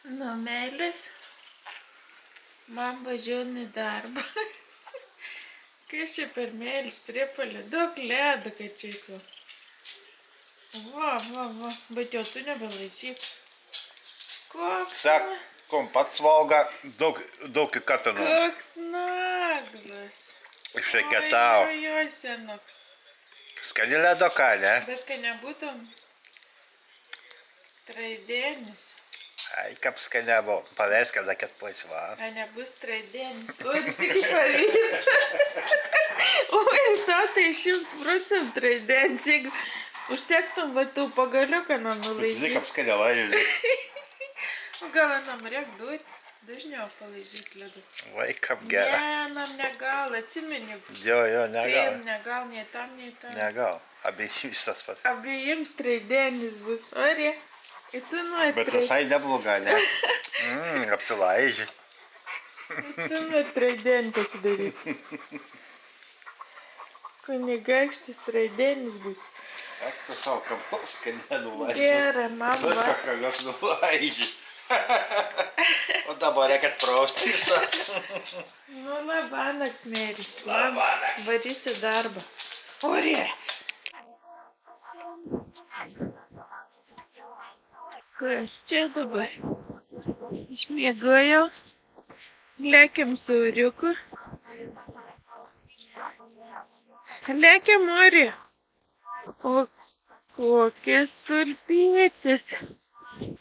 Nu, meilės, man važiuojant į darbą. Kas čia per meilis tripalė? Daug ledo, kad čia įko. Va, bet jau tu nebelaisyk. Koks Saka, kom pats valga daug katanų. Koks naglas. Išreketavo. Oi, senuks. Skani ledo ką, ne? Bet kai nebūtum traidienis. Ai, kaip skaniavo. Pavers kada kad paisva. Ai, nebus traidienis. Oi, visi pavyt. Oi, tau tai 100% traidienis. Jeigu užtektum, va, tų pagaliuką nam nulaižyti. Žinai, kaip skaniavo. Gal nam reik duoti? Dažniau palaižyti ledu. Vai, kaip gera. Ne, nam negal, atsimeni. Jo, negal. Negal, nei tam, nei tam. Negal. Abiejus tas pats. Abiejiems traidienis bus. Ori, ir tu nori Bet visai nebloga, ne? Apsilaižė. Tu nori traidienį pasidaryti. Kunigaikštis traidienis bus. Ak tu savo kampos, kad nenulaižė. Gerai, man va. Ką aš nulaižė. O dabar reikia praustis. Nu, labanakt, Mėris. Labanakt. Varysi darbą. Ori. Kas čia dabar? Išmiegojau. Lekiam su Uriuku. Lekiam, Ori. O kokias tulpytės.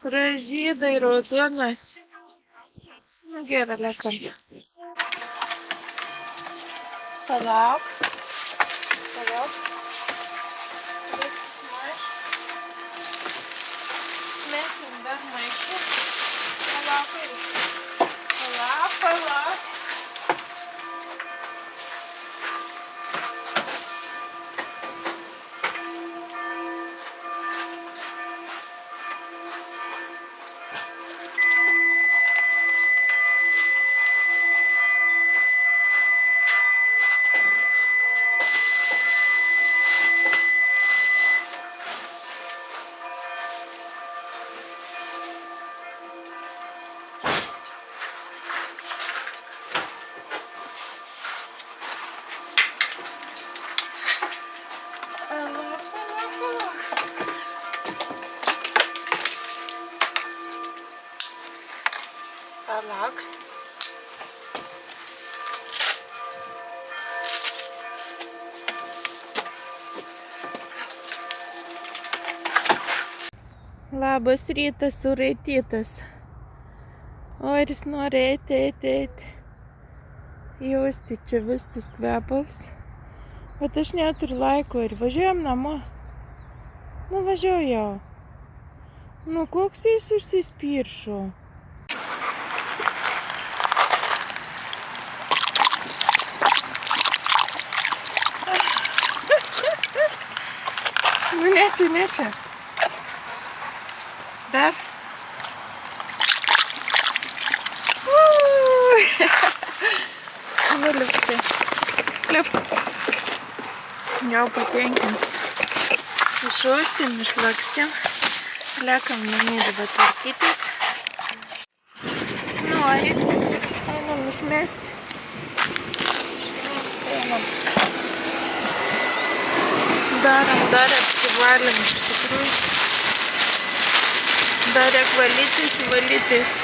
Pražydai raudonas. Nu, gerai, lekam. Palauk. Reikės maišą. Mesim dar maišą. Palauk. Palauk. Labas rytas, suraitytas. Oris nori eiti. Jausti čia vis tas kvepals. Bet aš neturiu laiko ir važiuojam namo. Nu, važiuoju jau. Nu, koks jis užsispiršo. Nu, ne čia. Dar. Nu, lipti. Lip. Jau patenkins. Išuostėm, išlakstėm. Lekam namie dabar tvarkytis. Nori. Einam išmesti. Einam. Dar apsivalėm iš tikrųjų. Dar reik valytis.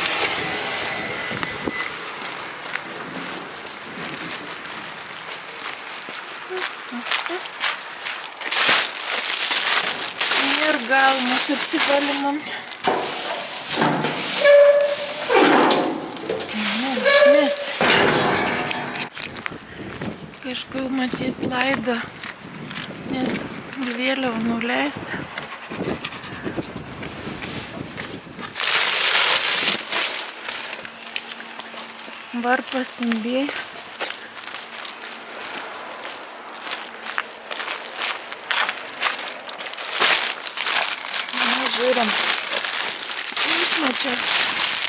Ir gal mūsų apsivalymams. Mesti. Kažkur matyt laido, nes vėliau nuleista. Varpas skambėjo. Na, žiūrim. Išmačiau.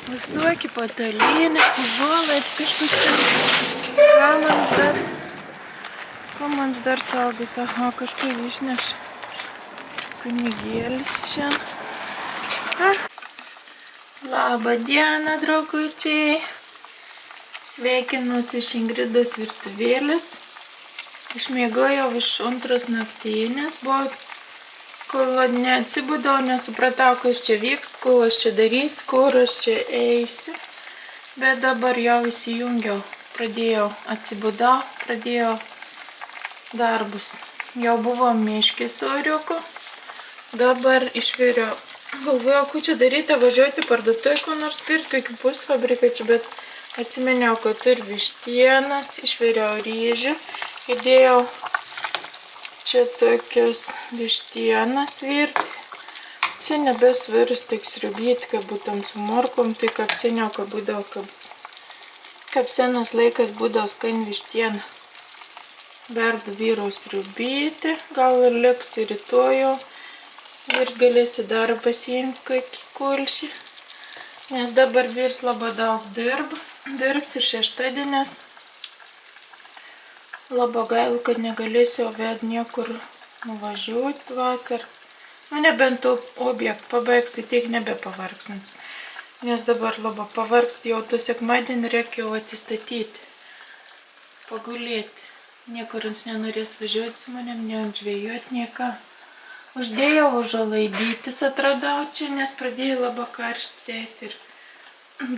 Visokie patalynė, užuolaids kažkoks. Ką man dar saugoti? Aha, kažkaip išneš. Kunigėlis šiandien. Labą dieną, draugučiai. Sveikinuosi iš Ingridos virtuvėlės. Išmiegojau iš 2 naktinės. Buvo, kol neatsibudau, nesupratau, kas čia vyks, ko aš čia darysiu, kur aš čia eisiu. Bet dabar jau įsijungiau. Atsibudau, pradėjau darbus. Jau buvo miški su oriuku. Dabar išviriau. Galvojau, ko čia daryti, važiuoti parduotuvę, ko nors pirkti, iki pusfabrikačių, bet atsiminiau, kad turi vištienas, išviriau ryžių, įdėjau čia tokius vištienas virti. Čia nebesvirus, tik sriubyti, kad būtum su morkom, tai kaip seniau, kad būdavo, kaip senas laikas būdavo skani vištiena. Verdu vyraus sriubyti, gal ir liks ir rytojų. Vyrs galėsi dar pasiimti kokį kulšį, nes dabar vyrs labai daug dirbs ir šeštadienis. Labai gaila, kad negalėsiu ved niekur nuvažiuoti vasarą. Nebent to objektą pabaigs, tai tiek nebepavargsins. Nes dabar labai pavargsti, jau to sekmadienį reikia jau atsistatyti, pagulėti. Niekur jis nenorės važiuoti su manim, nežvejoti nieką. Uždėjau užuolaidytis, atradau čia, nes pradėjau labai karšti sėti ir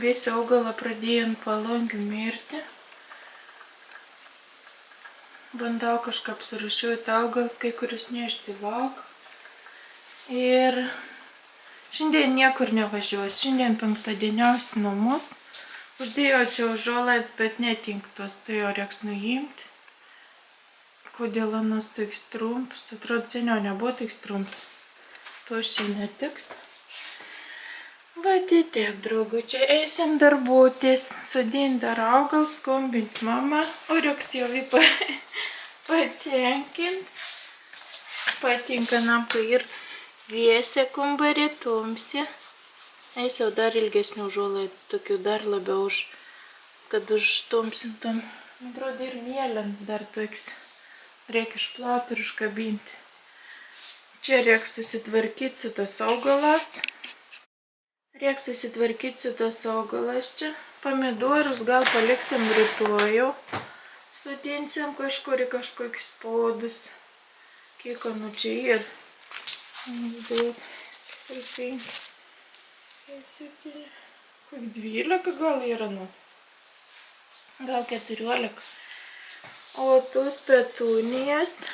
visi augalą pradėjo ant palangių mirti. Bandau kažkaip surūšiuoti augalus, kai kuris nešti lauk. Ir šiandien niekur nevažiuosiu, šiandien penktadieniausi namus. Uždėjau čia užuolaidas, bet netinktos, tai jau reiks nuimti. Kodėl anas toks trumpas, atrodo seniau nebuvo toks trumpas. Tos čia netiks. Va, tai tiek, draugučiai, eisim darbuotis, sodinti dar augalus, skambinti mamą, o reiks jau patenkins. Patinka nam, kai ir vėsia kambarį, tamsi. Eisiu dar ilgesnių užuolaidų, tokių dar labiau, kad užtumsintum. Atrodo ir mėlyns dar toks. Reikia išplauti ir iškabinti. Čia reikia susitvarkyti su tas augalas. Čia. Pomidorus gal paliksim rytojų. Sudinsim kažkur į kažkokius podus. Kiek anu čia ir. 1, 2, 3, 4, 7. 12 gal yra, nu. Gal 14. O tos petunijas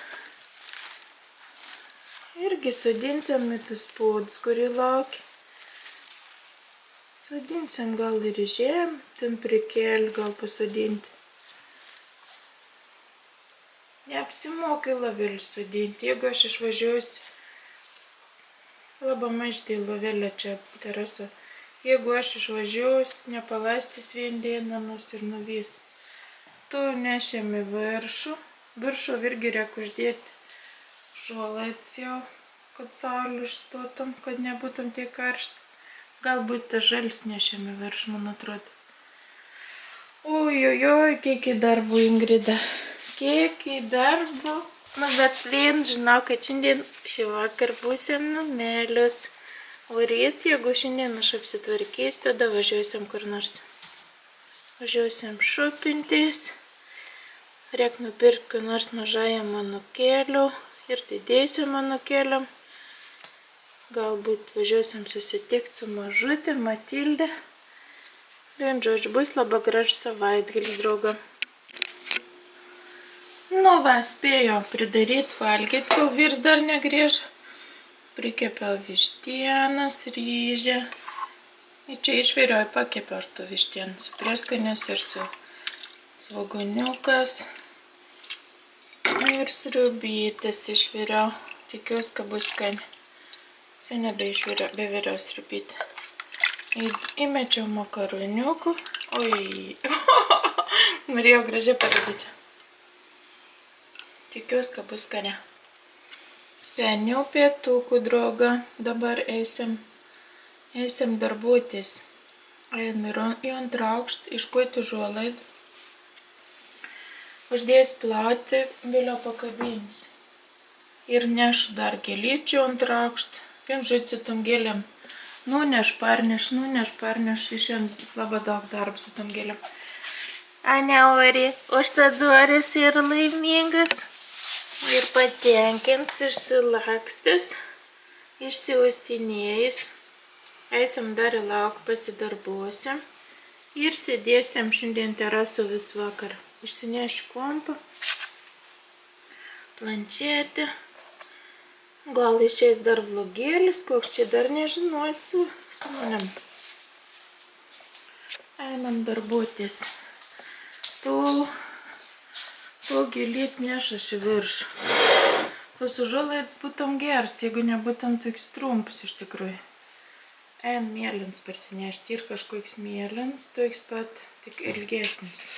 irgi sodinsim į tus podus, kurį laukia. Sodinsim gal ir žem, tam prikėlį gal pasodinti. Neapsimokai lavelį sodinti, jeigu aš išvažiuosiu. Labai mažtai lavelė čia terasa. Jeigu aš išvažiuosiu, nepalaistys vien dienamus ir nuvys. Tu nešėm į viršų. Viršų irgi reikia uždėti žuolaidus jau, kad saulė išstotum, kad nebūtum tiek karšta. Galbūt tas žalis nešėm į viršų, man atrodo. Oi, kiek į darbų, Ingrida. Kiek į darbų. Nu, bet vien žinau, kad šiandien šį vakar būsim numelius. O ryt, jeigu šiandien aš apsitvarkysiu, tada važiuosim kur nors. Važiuosim šopintis. Reikia nupirkti nors mažajam anūkėlių ir didėsiam anūkėliam. Galbūt važiuosim susitikti su mažutė, Matildė. Vien žodžiu, bus labai gražus savaitgalis, draugam. Nu va, spėjau pridaryti valgyti, kol vyrs dar negrįžo. Prikepiau vištienas, ryžę. Ir čia išviriau, pakepiau tų vištienų su prieskonius ir su svogūniukas. Ir sriubytės išviriau. Tikiuosi, kad bus skani. Seniai beviriau sriubytę. Įmečiau makaroniukų. Oi, norėjau gražiai parodyti. Tikiuosi, kad bus skani. Seniau pietukų, drauga. Dabar eisim darbuotis. Einu į antrą aukštą, iškuoti užuolaidą. Uždėjus plauti, vėliau pakabinsiu. Ir nešu dar gėlyčių antrą aukštą. Vienu žodžiu, tom gėlėm Nuneš, parneš, išėjant labai daug darbo su tom gėlėm. Ori, užtadoris ir laimingas, ir patenkins, išsilakstys, išsiuostinėjęs. Eisim dar į lauk, pasidarbuosim ir sėdėsim šiandien terasų vis vakar. Išsinešiu kompą, planšetę. Gal išeis dar vlogėlis, koks čia dar nežinosiu su manim. Einam darbuotis. To gėlyt nešaš į viršų. Tos užuolaidas būtum gers, jeigu nebūtum toks trumpas iš tikrųjų. Ein mėlins parsinešti ir kažkoks mėlins, toks pat, tik ilgesnis.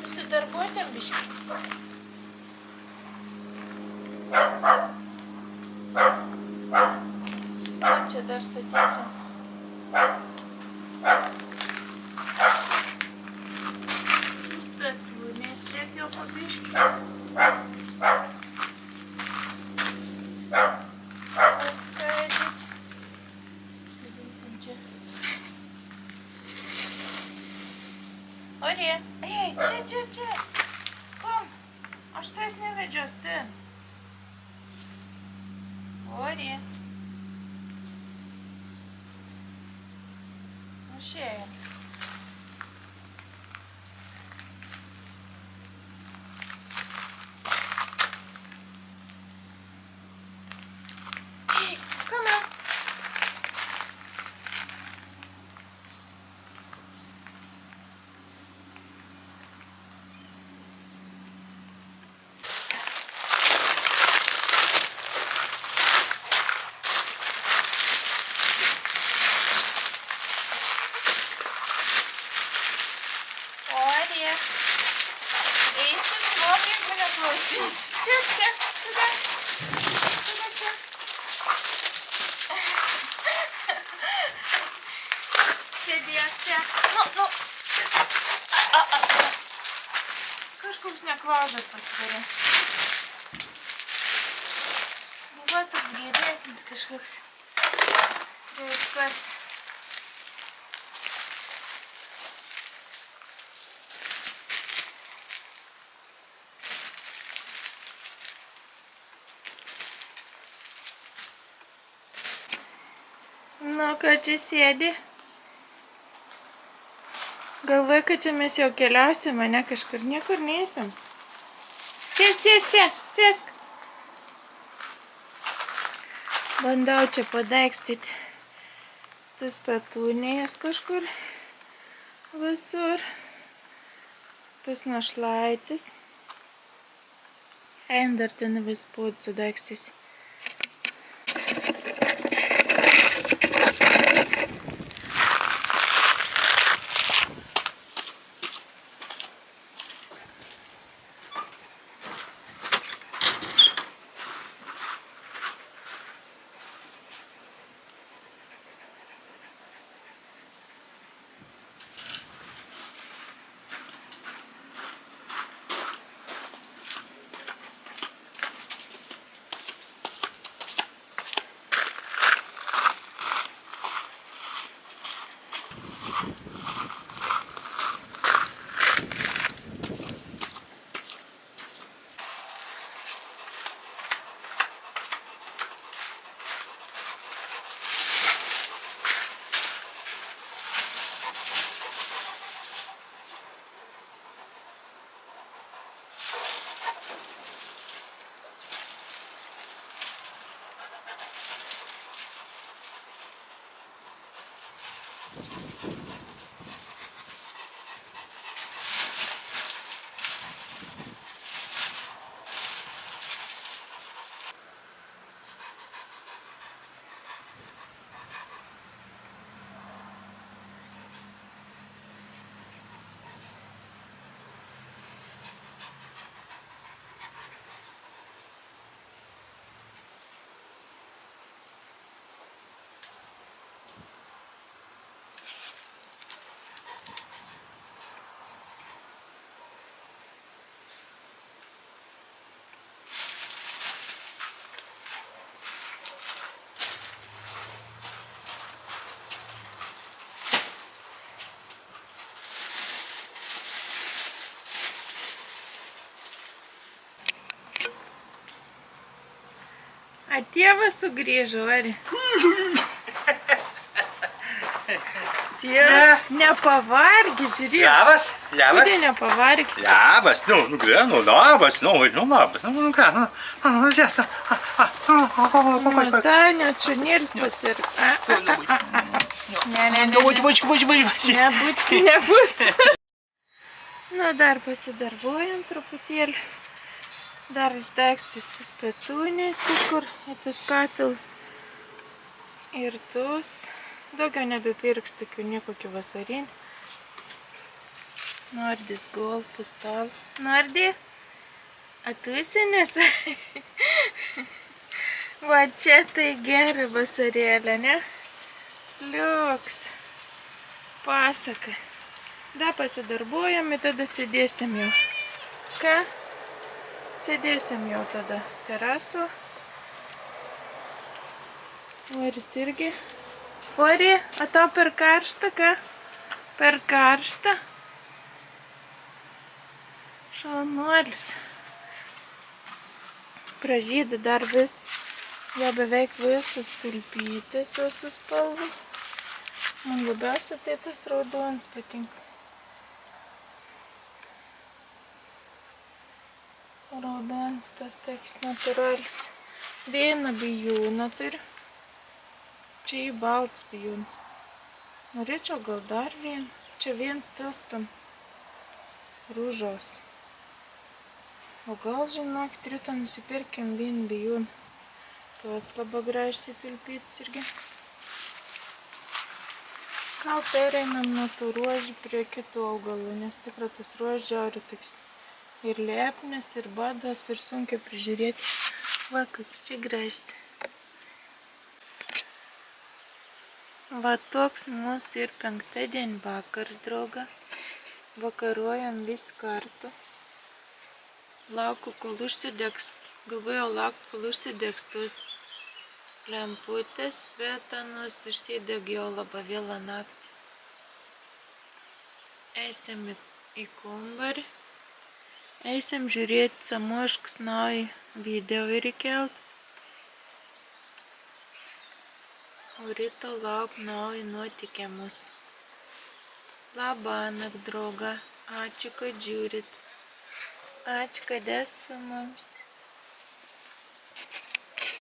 Pasidarbuosim biškį. Čia dar sudėsim. Spetūnės reikia po biškį. Paskaidyt. Sudėsim čia. Ori, čia. Kom, aš tais nevedžios, ten. Ori. Nušėjant. Come on. Eisim blogai, jeigu neklausys. Sės čia, sėda. Sėda čia. Sėdėk čia. Nu. Kažkoks neklaužat pasidarė. Buvo toks geresnis kažkoks. Taip pat. Nu, ką čia sėdi? Galvoju, kad čia mes jau keliausim, ne kažkur niekur neįsim. Sės čia, sėsk. Bandau čia padaikstyti tas petūnijas kažkur visur. Tas našlaitis. Ein dar ten vis pūt sudaikstys. A tėvas sugrįžo, ar? Tėvas nepavargi, žiūrėk. Labas, labas. Kodėl nepavargsi? Labas, nu, grenu, labas, labas, grenu. Matanio, čionėlis pasirk. Ne. Nebus. Nu, dar pasidarbuojam truputėlį. Dar išdegstys tus petūniais kažkur, į tus katilus. Ir tus. Daugiau nebepirks tokių niekokių vasarinį. Nordis golfų stal. Nordi? Atusinis? Va čia tai gera vasarėlė, ne? Liuks. Pasaka. Da pasidarbuojam ir tada sėdėsim jau. Ką? Sėdėsim jau tada terasu. Oris irgi. Ori, o tau per karštą, ką? Per karštą? Šaunuolis. Pražyda dar vis, jau beveik visus tulpytės visų spalvų. Man labiausiai tai tas raudonis patinka. Raudonis tas toks natūralis. Vieną bijūną turiu. Čia į balts bijūns. Norėčiau gal dar vieną. Čia viens tilptum rūžos. O gal, žinok, rytą nusipirkim vieną bijūną. Tuos labai gražiai tulpytis irgi. Gal pereinam nuo tų ruožių prie kitų augalų, nes tikrai tas ruožių toks ir liepnis, ir badas, ir sunkiai prižiūrėti. Va, koks čia gražis. Va toks mūsų ir penktadienį vakars, drauga. Vakaruojam vis kartu. Lauku, kol užsidegs. Galvojau laukti, kol užsidegs tos lemputės, bet anos užsideg jau labai vėlą naktį. Eisim į kambarį. Eisim žiūrėti Samoškas naują video ir įkelts. O ryto lauk nauji nuotikė mūsų. Labanakt, drauga. Ačiū, kad žiūrit. Ačiū, kad esi su mums.